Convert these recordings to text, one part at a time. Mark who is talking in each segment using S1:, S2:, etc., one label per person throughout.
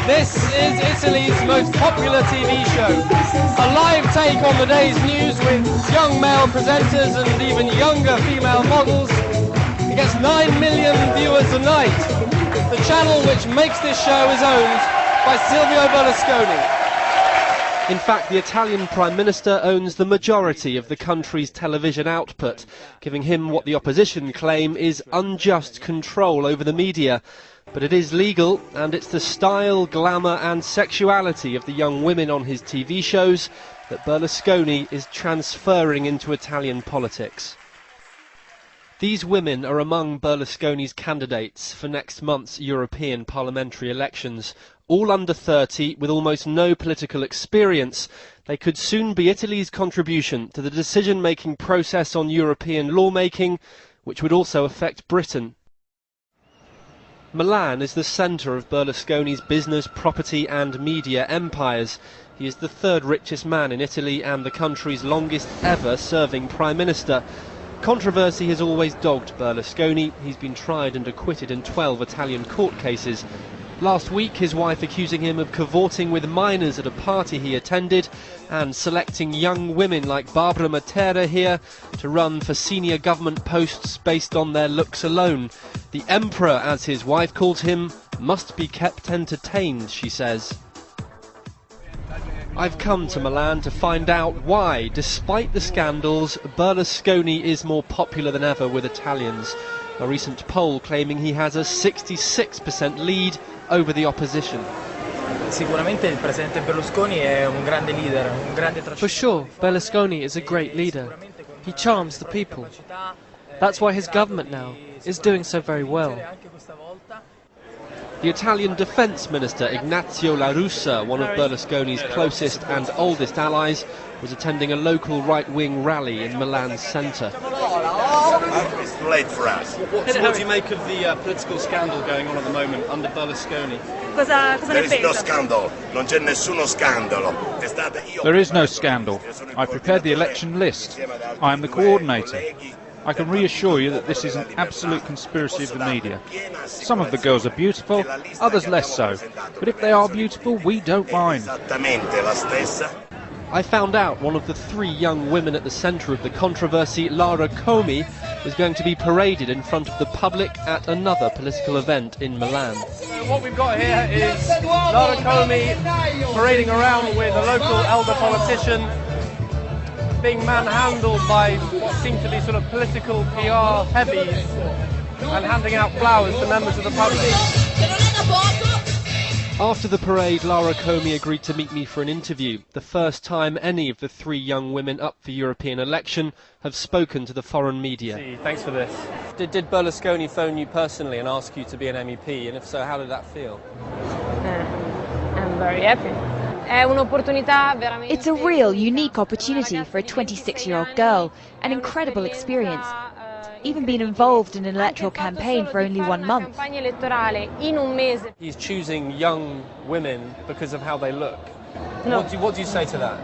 S1: This is Italy's most popular TV show. A live take on the day's news with young male presenters and even younger female models. It gets 9 million viewers a night. The channel which makes this show is owned by Silvio Berlusconi. In fact, the Italian Prime Minister owns the majority of the country's television output, giving him what the opposition claim is unjust control over the media. But it is legal, and it's the style, glamour and sexuality of the young women on his TV shows that Berlusconi is transferring into Italian politics. These women are among Berlusconi's candidates for next month's European parliamentary elections. All under 30, with almost no political experience, they could soon be Italy's contribution to the decision-making process on European lawmaking, which would also affect Britain. Milan is the centre of Berlusconi's business, property and media empires. He is the third richest man in Italy and the country's longest ever serving Prime Minister. Controversy has always dogged Berlusconi. He's been tried and acquitted in 12 Italian court cases. Last week, his wife accusing him of cavorting with minors at a party he attended and selecting young women like Barbara Matera here to run for senior government posts based on their looks alone. The emperor, as his wife calls him, must be kept entertained, she says. I've come to Milan to find out why, despite the scandals, Berlusconi is more popular than ever with Italians. A recent poll claiming he has a 66% lead over the opposition.
S2: For sure, Berlusconi is a great leader. He charms the people. That's why his government now is doing so very well.
S1: The Italian Defence Minister Ignazio La Russa, one of Berlusconi's closest and oldest allies, was attending a local right-wing rally in Milan's centre.
S3: It's late for us.
S1: So what do you make of the political scandal going on at the moment under Berlusconi?
S3: There is no scandal. Non c'è nessuno scandalo.
S4: There is no scandal. I prepared the election list. I am the coordinator. I can reassure you that this is an absolute conspiracy of the media. Some of the girls are beautiful, others less so. But if they are beautiful, we don't mind.
S1: I found out one of the 3 young women at the centre of the controversy, Lara Comi, was going to be paraded in front of the public at another political event in Milan. What we've got here is Lara Comi parading around with a local elder politician, being manhandled by what seem to be sort of political PR heavies and handing out flowers to members of the public. After the parade, Lara Comi agreed to meet me for an interview, the first time any of the 3 young women up for European election have spoken to the foreign media. Thanks for this. Did Berlusconi phone you personally and ask you to be an MEP, and if so, how did that feel?
S5: I'm very happy.
S6: It's a real, unique opportunity for a 26-year-old girl, an incredible experience. Even been involved in an electoral campaign for only 1 month.
S1: He's choosing young women because of how they look.
S5: No.
S1: What do you say to that?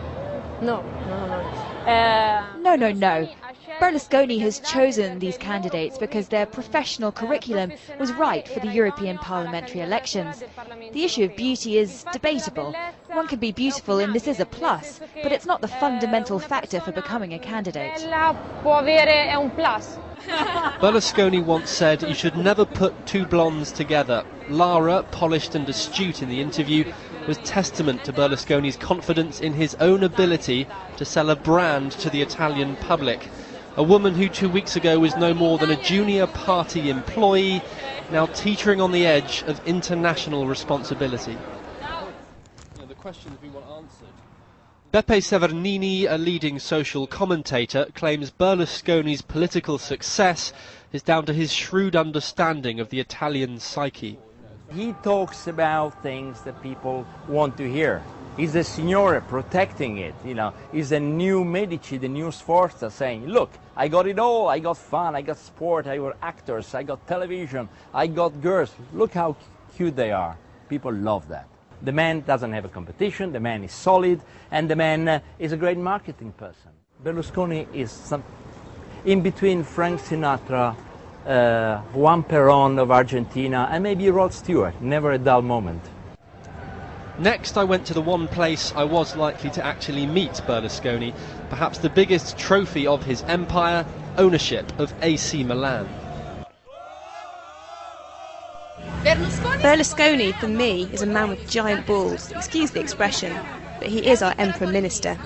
S5: No.
S6: No. Berlusconi has chosen these candidates because their professional curriculum was right for the European parliamentary elections. The issue of beauty is debatable. One can be beautiful and this is a plus, but it's not the fundamental factor for becoming a candidate.
S1: Berlusconi once said you should never put 2 blondes together. Lara, polished and astute in the interview, was testament to Berlusconi's confidence in his own ability to sell a brand to the Italian public. A woman who 2 weeks ago was no more than a junior party employee, now teetering on the edge of international responsibility. The questions we want answered. Beppe Severnini, a leading social commentator, claims Berlusconi's political success is down to his shrewd understanding of the Italian psyche.
S7: He talks about things that people want to hear. He's the Signore protecting it, you know. He's the new Medici, the new Sforza, saying, look, I got it all, I got fun, I got sport, I got actors, I got television, I got girls. Look how cute they are. People love that. The man doesn't have a competition, the man is solid, and the man is a great marketing person. Berlusconi is in between Frank Sinatra, Juan Perón of Argentina, and maybe Rod Stewart, never a dull moment.
S2: Next, I went to the one place I was likely to actually meet Berlusconi, perhaps the biggest trophy of his empire, ownership of AC Milan.
S8: Berlusconi, for me, is a man with giant balls, excuse the expression, but he is our Emperor Minister.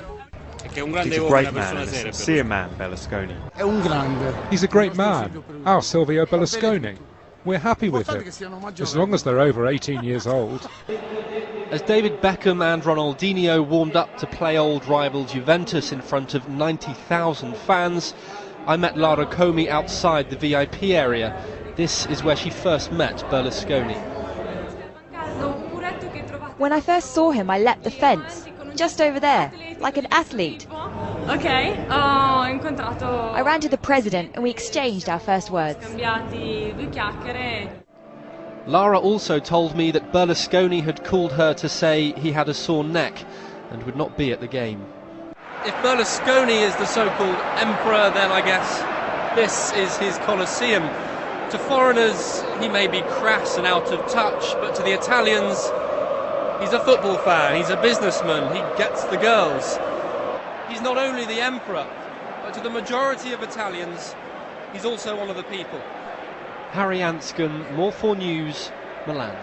S9: He's a great man, a sincere man, Berlusconi.
S10: He's a great man, our Silvio Berlusconi. We're happy with him, as long as they're over 18 years old.
S2: As David Beckham and Ronaldinho warmed up to play old rival Juventus in front of 90,000 fans, I met Lara Comey outside the VIP area. This is where she first met Berlusconi.
S6: When I first saw him, I leapt the fence, just over there, like an athlete.
S5: Ok,
S6: I ran to the president and we exchanged our first words.
S2: Lara also told me that Berlusconi had called her to say he had a sore neck and would not be at the game.
S1: If Berlusconi is the so-called emperor, then I guess this is his Colosseum. To foreigners, he may be crass and out of touch, but to the Italians, he's a football fan, he's a businessman, he gets the girls. He's not only the emperor, but to the majority of Italians, he's also one of the people.
S2: Harry Anscombe, More 4 News, Milan.